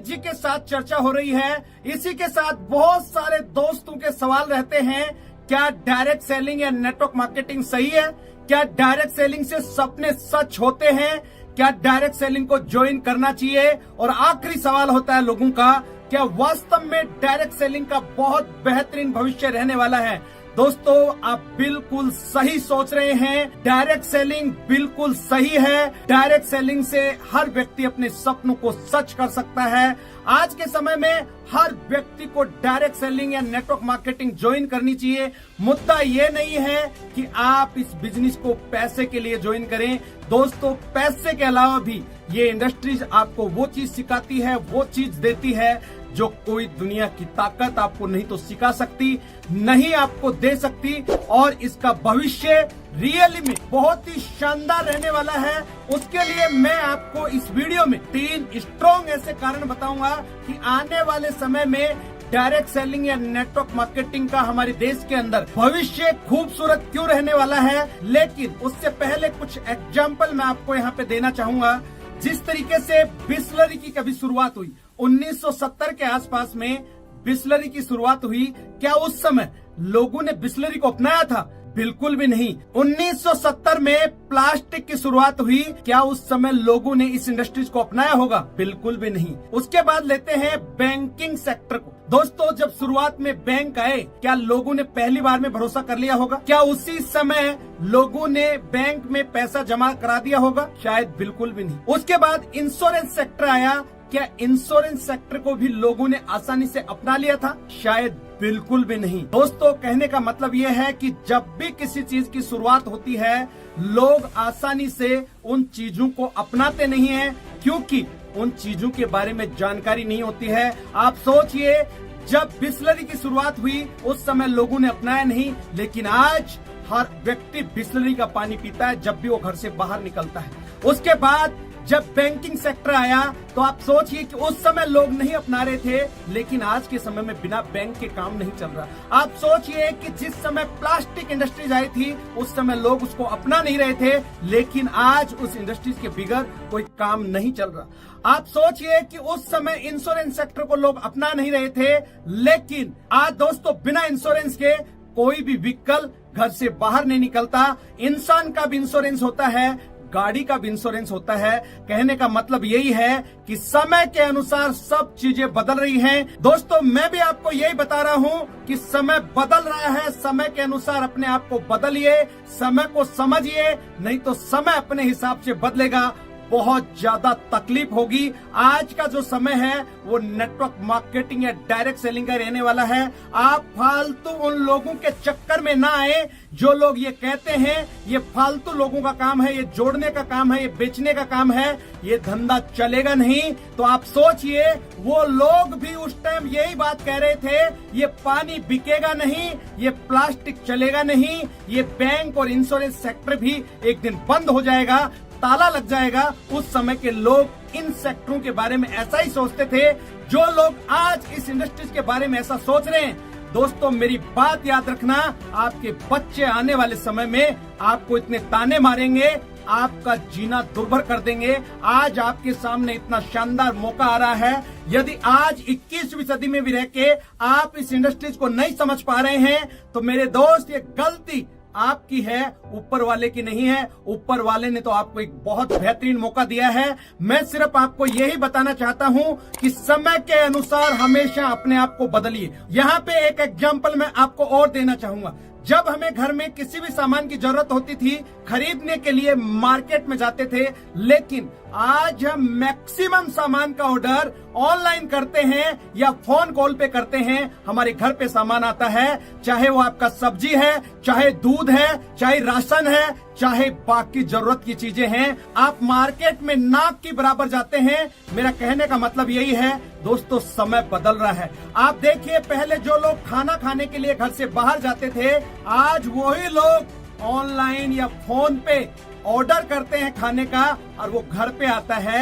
तेजी के साथ चर्चा हो रही है। इसी के साथ बहुत सारे दोस्तों के सवाल रहते हैं, क्या डायरेक्ट सेलिंग या नेटवर्क मार्केटिंग सही है? क्या डायरेक्ट सेलिंग से सपने सच होते हैं? क्या डायरेक्ट सेलिंग को ज्वाइन करना चाहिए? और आखिरी सवाल होता है लोगों का, क्या वास्तव में डायरेक्ट सेलिंग का बहुत बेहतरीन भविष्य रहने वाला है? दोस्तों, आप बिल्कुल सही सोच रहे हैं। डायरेक्ट सेलिंग बिल्कुल सही है। डायरेक्ट सेलिंग से हर व्यक्ति अपने सपनों को सच कर सकता है। आज के समय में हर व्यक्ति को डायरेक्ट सेलिंग या नेटवर्क मार्केटिंग ज्वाइन करनी चाहिए। मुद्दा ये नहीं है कि आप इस बिजनेस को पैसे के लिए ज्वाइन करें। दोस्तों, पैसे के अलावा भी ये इंडस्ट्रीज आपको वो चीज सिखाती है, वो चीज देती है जो कोई दुनिया की ताकत आपको नहीं तो सिखा सकती, नहीं आपको दे सकती। और इसका भविष्य रियली में बहुत ही शानदार रहने वाला है। उसके लिए मैं आपको इस वीडियो में 3 स्ट्रॉन्ग ऐसे कारण बताऊंगा कि आने वाले समय में डायरेक्ट सेलिंग या नेटवर्क मार्केटिंग का हमारे देश के अंदर भविष्य खूबसूरत क्यों रहने वाला है। लेकिन उससे पहले कुछ एग्जाम्पल मैं आपको यहाँ पे देना चाहूंगा। जिस तरीके से बिस्लरी की कभी शुरुआत हुई 1970 के आसपास में बिस्लरी की शुरुआत हुई, क्या उस समय लोगों ने बिस्लरी को अपनाया था? बिल्कुल भी नहीं। 1970 में प्लास्टिक की शुरुआत हुई, क्या उस समय लोगों ने इस इंडस्ट्रीज को अपनाया होगा? बिल्कुल भी नहीं। उसके बाद लेते हैं बैंकिंग सेक्टर को। दोस्तों, जब शुरुआत में बैंक आए, क्या लोगों ने पहली बार में भरोसा कर लिया होगा? क्या उसी समय लोगों ने बैंक में पैसा जमा करा दिया होगा? शायद बिल्कुल भी नहीं। उसके बाद इंश्योरेंस सेक्टर आया, क्या इंश्योरेंस सेक्टर को भी लोगों ने आसानी से अपना लिया था? शायद बिल्कुल भी नहीं। दोस्तों, कहने का मतलब यह है कि जब भी किसी चीज की शुरुआत होती है, लोग आसानी से उन चीजों को अपनाते नहीं हैं, क्योंकि उन चीजों के बारे में जानकारी नहीं होती है। आप सोचिए, जब बिस्लरी की शुरुआत हुई उस समय लोगों ने अपनाया नहीं, लेकिन आज हर व्यक्ति बिस्लरी का पानी पीता है जब भी वो घर से बाहर निकलता है। उसके बाद जब बैंकिंग सेक्टर आया तो आप सोचिए कि उस समय लोग नहीं अपना रहे थे, लेकिन आज के समय में बिना बैंक के काम नहीं चल रहा। आप सोचिए कि जिस समय प्लास्टिक इंडस्ट्रीज आई थी उस समय लोग उसको अपना नहीं रहे थे, लेकिन आज उस इंडस्ट्रीज के बिगैर कोई काम नहीं चल रहा। आप सोचिए कि उस समय इंश्योरेंस सेक्टर को लोग अपना नहीं रहे थे, लेकिन आज दोस्तों बिना इंश्योरेंस के कोई भी व्हीकल घर से बाहर नहीं निकलता। इंसान का भी इंश्योरेंस होता है, गाड़ी का भी इंश्योरेंस होता है। कहने का मतलब यही है कि समय के अनुसार सब चीजें बदल रही हैं। दोस्तों, मैं भी आपको यही बता रहा हूं कि समय बदल रहा है। समय के अनुसार अपने आप को बदलिए, समय को समझिए, नहीं तो समय अपने हिसाब से बदलेगा। बहुत ज्यादा तकलीफ होगी। आज का जो समय है वो नेटवर्क मार्केटिंग या डायरेक्ट सेलिंग का रहने वाला है। आप फालतू उन लोगों के चक्कर में ना आए जो लोग ये कहते हैं ये फालतू लोगों का काम है, ये जोड़ने का काम है, ये बेचने का काम है, ये धंधा चलेगा नहीं। तो आप सोचिए, वो लोग भी उस टाइम यही बात कह रहे थे, ये पानी बिकेगा नहीं, ये प्लास्टिक चलेगा नहीं, ये बैंक और इंश्योरेंस सेक्टर भी एक दिन बंद हो जाएगा, ताला लग जाएगा। उस समय के लोग इन सेक्टरों के बारे में ऐसा ही सोचते थे जो लोग आज इस इंडस्ट्रीज के बारे में ऐसा सोच रहे हैं। दोस्तों, मेरी बात याद रखना, आपके बच्चे आने वाले समय में आपको इतने ताने मारेंगे, आपका जीना दुर्भर कर देंगे। आज आपके सामने इतना शानदार मौका आ रहा है। यदि आज 21वीं सदी में भी रह के आप इस इंडस्ट्रीज को नहीं समझ पा रहे हैं तो मेरे दोस्त, ये गलती आपकी है, ऊपर वाले की नहीं है। ऊपर वाले ने तो आपको एक बहुत बेहतरीन मौका दिया है। मैं सिर्फ आपको यही बताना चाहता हूं कि समय के अनुसार हमेशा अपने आप को बदलिए। यहाँ पे एक एग्जांपल मैं आपको और देना चाहूंगा। जब हमें घर में किसी भी सामान की जरूरत होती थी, खरीदने के लिए मार्केट में जाते थे, लेकिन आज हम मैक्सिमम सामान का ऑर्डर ऑनलाइन करते हैं या फोन कॉल पे करते हैं। हमारे घर पे सामान आता है, चाहे वो आपका सब्जी है, चाहे दूध है, चाहे राशन है, चाहे बाकी जरूरत की चीजें हैं। आप मार्केट में नाक के बराबर जाते हैं। मेरा कहने का मतलब यही है दोस्तों, समय बदल रहा है। आप देखिए, पहले जो लोग खाना खाने के लिए घर से बाहर जाते थे, आज वही लोग ऑनलाइन या फोन पे ऑर्डर करते हैं खाने का और वो घर पे आता है।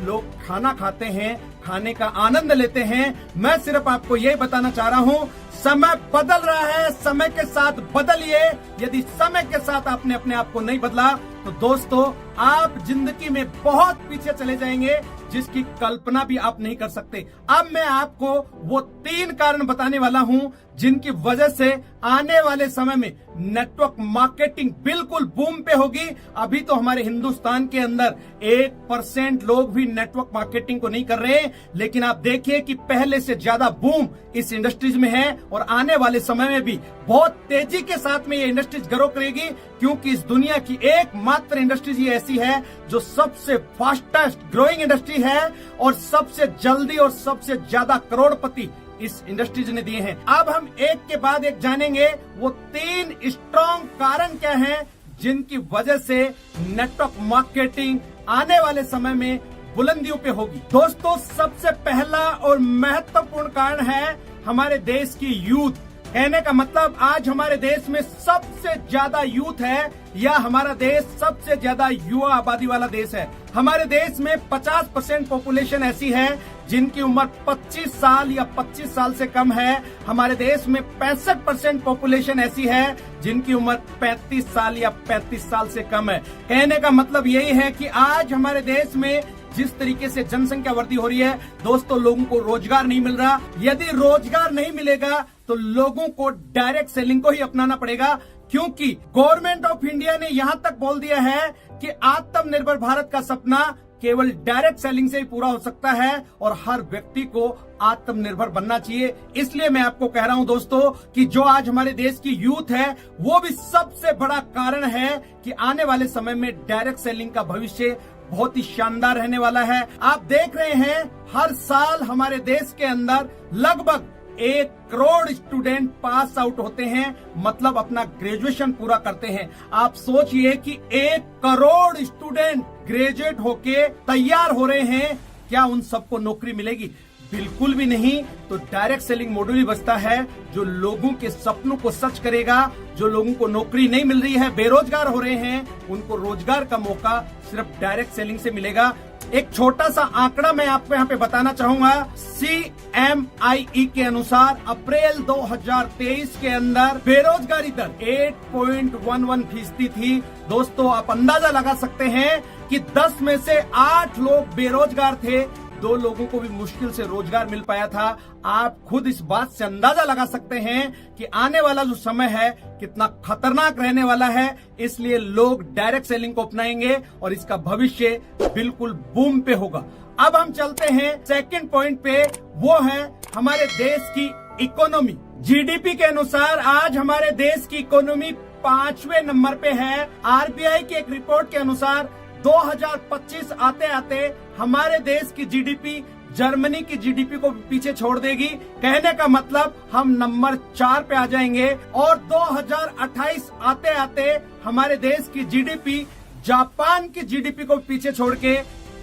लोग खाना खाते हैं, खाने का आनंद लेते हैं। मैं सिर्फ आपको यही बताना चाह रहा हूँ, समय बदल रहा है, समय के साथ बदलिए। यदि समय के साथ आपने अपने आप को नहीं बदला तो दोस्तों आप जिंदगी में बहुत पीछे चले जाएंगे। जिसकी कल्पना भी आप नहीं कर सकते। अब मैं आपको वो 3 कारण बताने वाला हूं जिनकी वजह से आने वाले समय में नेटवर्क मार्केटिंग बिल्कुल बूम पे होगी। अभी तो हमारे हिंदुस्तान के अंदर 1% लोग भी नेटवर्क मार्केटिंग को नहीं कर रहे हैं, लेकिन आप देखिए कि पहले से ज्यादा बूम इस इंडस्ट्रीज में है और आने वाले समय में भी बहुत तेजी के साथ में ये इंडस्ट्रीज ग्रो करेगी, क्योंकि इस दुनिया की एकमात्र इंडस्ट्रीज ये ऐसी है जो सबसे फास्टेस्ट ग्रोइंग इंडस्ट्री है और सबसे जल्दी और सबसे ज्यादा करोड़पति इस इंडस्ट्रीज ने दिए हैं। अब हम एक के बाद एक जानेंगे वो 3 स्ट्रॉन्ग कारण क्या हैं जिनकी वजह से नेटवर्क मार्केटिंग आने वाले समय में बुलंदियों पे होगी। दोस्तों, सबसे पहला और महत्वपूर्ण कारण है हमारे देश की यूथ। कहने का मतलब आज हमारे देश में सबसे ज्यादा यूथ है या हमारा देश सबसे ज्यादा युवा आबादी वाला देश है। हमारे देश में 50% पॉपुलेशन ऐसी है जिनकी उम्र 25 साल या 25 साल से कम है। हमारे देश में 65% पॉपुलेशन ऐसी है जिनकी उम्र 35 साल या 35 साल से कम है। कहने का मतलब यही है कि आज हमारे देश में जिस तरीके से जनसंख्या वृद्धि हो रही है, दोस्तों, लोगों को रोजगार नहीं मिल रहा। यदि रोजगार नहीं मिलेगा तो लोगों को डायरेक्ट सेलिंग को ही अपनाना पड़ेगा, क्योंकि गवर्नमेंट ऑफ इंडिया ने यहां तक बोल दिया है कि आत्मनिर्भर भारत का सपना केवल डायरेक्ट सेलिंग से ही पूरा हो सकता है और हर व्यक्ति को आत्मनिर्भर बनना चाहिए। इसलिए मैं आपको कह रहा हूं दोस्तों कि जो आज हमारे देश की यूथ है वो भी सबसे बड़ा कारण है कि आने वाले समय में डायरेक्ट सेलिंग का भविष्य बहुत ही शानदार रहने वाला है। आप देख रहे हैं हर साल हमारे देश के अंदर लगभग 1 करोड़ स्टूडेंट पास आउट होते हैं, मतलब अपना ग्रेजुएशन पूरा करते हैं। आप सोचिए कि 1 करोड़ स्टूडेंट ग्रेजुएट होके तैयार हो रहे हैं, क्या उन सबको नौकरी मिलेगी? बिल्कुल भी नहीं। तो डायरेक्ट सेलिंग मॉडल ही बचता है जो लोगों के सपनों को सच करेगा। जो लोगों को नौकरी नहीं मिल रही है, बेरोजगार हो रहे हैं, उनको रोजगार का मौका सिर्फ डायरेक्ट सेलिंग से मिलेगा। एक छोटा सा आंकड़ा मैं आपको यहाँ पे बताना चाहूंगा। CMIE के अनुसार अप्रैल 2023 के अंदर बेरोजगारी दर 8.11% थी। दोस्तों, आप अंदाजा लगा सकते हैं कि 10 में से 8 लोग बेरोजगार थे। 2 लोगों को भी मुश्किल से रोजगार मिल पाया था। आप खुद इस बात से अंदाजा लगा सकते हैं कि आने वाला जो समय है कितना खतरनाक रहने वाला है। इसलिए लोग डायरेक्ट सेलिंग को अपनाएंगे और इसका भविष्य बिल्कुल बूम पे होगा। अब हम चलते हैं सेकंड पॉइंट पे, वो है हमारे देश की इकोनॉमी। GDP के अनुसार आज हमारे देश की इकोनॉमी 5वें नंबर पे है। RBI की एक रिपोर्ट के अनुसार 2025 आते आते हमारे देश की GDP जर्मनी की GDP को पीछे छोड़ देगी। कहने का मतलब हम नंबर 4 पे आ जाएंगे और 2028 आते आते हमारे देश की GDP जापान की GDP को पीछे छोड़ के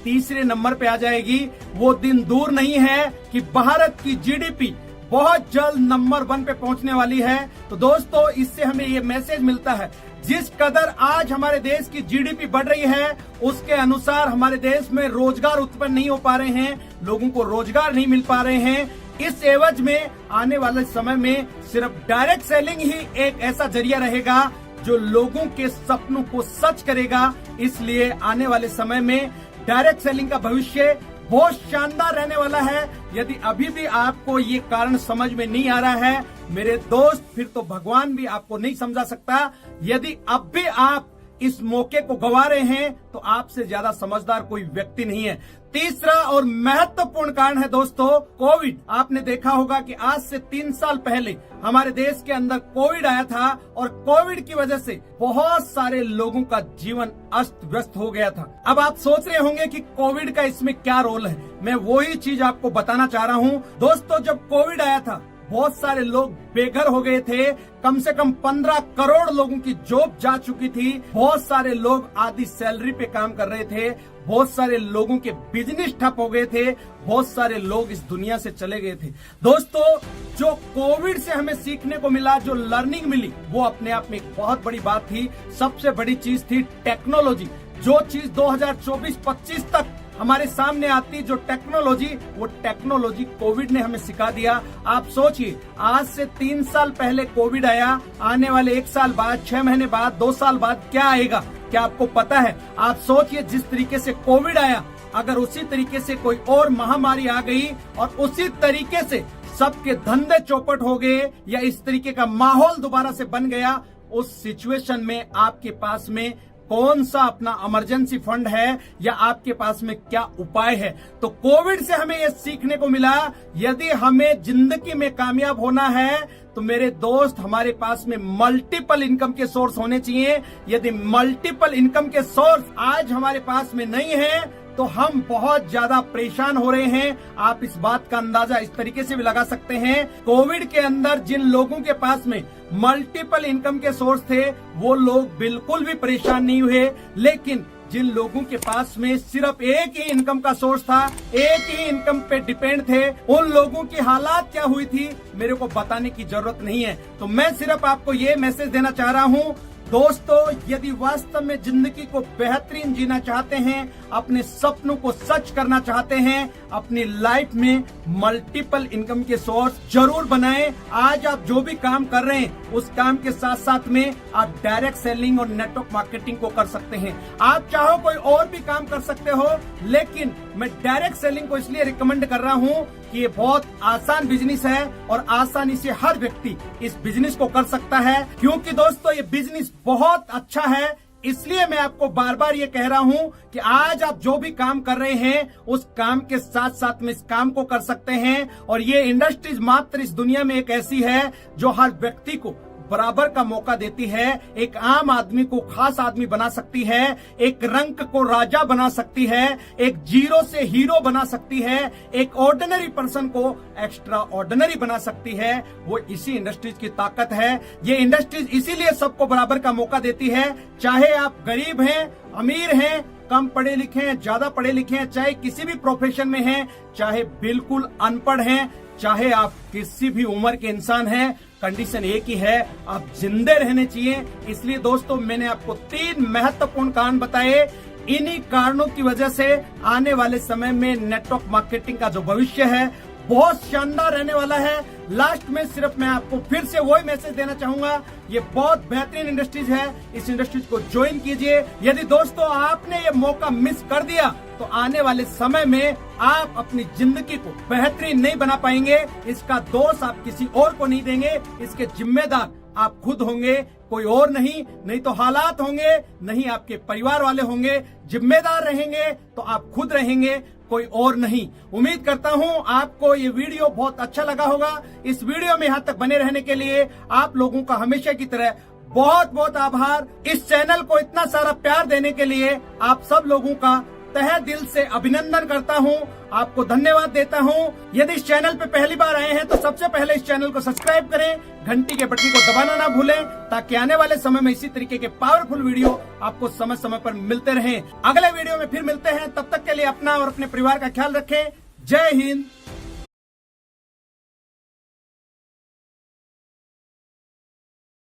तीसरे नंबर पे आ जाएगी। वो दिन दूर नहीं है कि भारत की GDP बहुत जल्द नंबर 1 पे पहुंचने वाली है। तो दोस्तों, इससे हमें ये मैसेज मिलता है, जिस कदर आज हमारे देश की GDP बढ़ रही है उसके अनुसार हमारे देश में रोजगार उत्पन्न नहीं हो पा रहे हैं, लोगों को रोजगार नहीं मिल पा रहे हैं। इस एवज में आने वाले समय में सिर्फ डायरेक्ट सेलिंग ही एक ऐसा जरिया रहेगा जो लोगों के सपनों को सच करेगा। इसलिए आने वाले समय में डायरेक्ट सेलिंग का भविष्य बहुत शानदार रहने वाला है। यदि अभी भी आपको ये कारण समझ में नहीं आ रहा है मेरे दोस्त, फिर तो भगवान भी आपको नहीं समझा सकता। यदि अब भी आप इस मौके को गंवा रहे हैं तो आपसे ज्यादा समझदार कोई व्यक्ति नहीं है। तीसरा और महत्वपूर्ण कारण है दोस्तों कोविड। आपने देखा होगा कि आज से 3 साल पहले हमारे देश के अंदर कोविड आया था और कोविड की वजह से बहुत सारे लोगों का जीवन अस्त व्यस्त हो गया था। अब आप सोच रहे होंगे कि कोविड का इसमें क्या रोल है। मैं वही चीज आपको बताना चाह रहा हूँ। दोस्तों, जब कोविड आया था बहुत सारे लोग बेघर हो गए थे। कम से कम 15 करोड़ लोगों की जॉब जा चुकी थी। बहुत सारे लोग आधी सैलरी पे काम कर रहे थे। बहुत सारे लोगों के बिजनेस ठप हो गए थे। बहुत सारे लोग इस दुनिया से चले गए थे। दोस्तों, जो कोविड से हमें सीखने को मिला, जो लर्निंग मिली, वो अपने आप में एक बहुत बड़ी बात थी। सबसे बड़ी चीज थी टेक्नोलॉजी। जो चीज 2024-25 तक हमारे सामने आती, जो टेक्नोलॉजी, वो टेक्नोलॉजी कोविड ने हमें सिखा दिया। आप सोचिए, आज से 3 साल पहले कोविड आया, आने वाले 1 साल बाद, 6 महीने बाद, 2 साल बाद क्या आएगा, क्या आपको पता है? आप सोचिए, जिस तरीके से कोविड आया अगर उसी तरीके से कोई और महामारी आ गई और उसी तरीके से सबके धंधे चौपट हो गए या इस तरीके का माहौल दोबारा से बन गया, उस सिचुएशन में आपके पास में कौन सा अपना इमरजेंसी फंड है या आपके पास में क्या उपाय है। तो कोविड से हमें यह सीखने को मिला, यदि हमें जिंदगी में कामयाब होना है तो मेरे दोस्त हमारे पास में मल्टीपल इनकम के सोर्स होने चाहिए। यदि मल्टीपल इनकम के सोर्स आज हमारे पास में नहीं है तो हम बहुत ज्यादा परेशान हो रहे हैं। आप इस बात का अंदाजा इस तरीके से भी लगा सकते हैं, कोविड के अंदर जिन लोगों के पास में मल्टीपल इनकम के सोर्स थे वो लोग बिल्कुल भी परेशान नहीं हुए, लेकिन जिन लोगों के पास में सिर्फ एक ही इनकम का सोर्स था, एक ही इनकम पे डिपेंड थे, उन लोगों की हालात क्या हुई थी मेरे को बताने की जरूरत नहीं है। तो मैं सिर्फ आपको ये मैसेज देना चाह रहा हूँ दोस्तों, यदि वास्तव में जिंदगी को बेहतरीन जीना चाहते हैं, अपने सपनों को सच करना चाहते हैं, अपनी लाइफ में मल्टीपल इनकम के सोर्स जरूर बनाएं। आज आप जो भी काम कर रहे हैं उस काम के साथ साथ में आप डायरेक्ट सेलिंग और नेटवर्क मार्केटिंग को कर सकते हैं। आप चाहो कोई और भी काम कर सकते हो, लेकिन मैं डायरेक्ट सेलिंग को इसलिए रिकमेंड कर रहा हूं कि ये बहुत आसान बिजनेस है और आसानी से हर व्यक्ति इस बिजनेस को कर सकता है, क्योंकि दोस्तों ये बिजनेस बहुत अच्छा है। इसलिए मैं आपको बार बार ये कह रहा हूं कि आज आप जो भी काम कर रहे हैं उस काम के साथ साथ में इस काम को कर सकते हैं। और ये इंडस्ट्रीज मात्र इस दुनिया में एक ऐसी है जो हर व्यक्ति को बराबर का मौका देती है। एक आम आदमी को खास आदमी बना सकती है, एक रंक को राजा बना सकती है, एक जीरो से हीरो बना सकती है, एक ऑर्डिनरी पर्सन को एक्स्ट्रा ऑर्डिनरी बना सकती है। वो इसी इंडस्ट्रीज की ताकत है। ये इंडस्ट्रीज इसीलिए सबको बराबर का मौका देती है, चाहे आप गरीब हैं, अमीर हैं, कम पढ़े लिखे हैं, ज्यादा पढ़े लिखे हैं, चाहे किसी भी प्रोफेशन में हैं, चाहे बिल्कुल अनपढ़ हैं, चाहे आप किसी भी उम्र के इंसान हैं, कंडीशन एक ही है, आप जिंदे रहने चाहिए। इसलिए दोस्तों मैंने आपको 3 महत्वपूर्ण कारण बताए। इन्हीं कारणों की वजह से आने वाले समय में नेटवर्क मार्केटिंग का जो भविष्य है बहुत शानदार रहने वाला है। लास्ट में सिर्फ मैं आपको फिर से वही मैसेज देना चाहूंगा, ये बहुत बेहतरीन इंडस्ट्रीज है, इस इंडस्ट्रीज को ज्वाइन कीजिए। यदि दोस्तों आपने ये मौका मिस कर दिया तो आने वाले समय में आप अपनी जिंदगी को बेहतरीन नहीं बना पाएंगे। इसका दोष आप किसी और को नहीं देंगे, इसके जिम्मेदार आप खुद होंगे, कोई और नहीं तो हालात होंगे, नहीं आपके परिवार वाले होंगे। जिम्मेदार रहेंगे तो आप खुद रहेंगे, कोई और नहीं। उम्मीद करता हूं आपको ये वीडियो बहुत अच्छा लगा होगा। इस वीडियो में यहां तक बने रहने के लिए आप लोगों का हमेशा की तरह बहुत बहुत आभार। इस चैनल को इतना सारा प्यार देने के लिए आप सब लोगों का तहे दिल से अभिनंदन करता हूं, आपको धन्यवाद देता हूं। यदि इस चैनल पे पहली बार आए हैं तो सबसे पहले इस चैनल को सब्सक्राइब करें, घंटी के बटन को दबाना ना भूलें, ताकि आने वाले समय में इसी तरीके के पावरफुल वीडियो आपको समय समय पर मिलते रहें। अगले वीडियो में फिर मिलते हैं, तब तक के लिए अपना और अपने परिवार का ख्याल रखें। जय हिंद।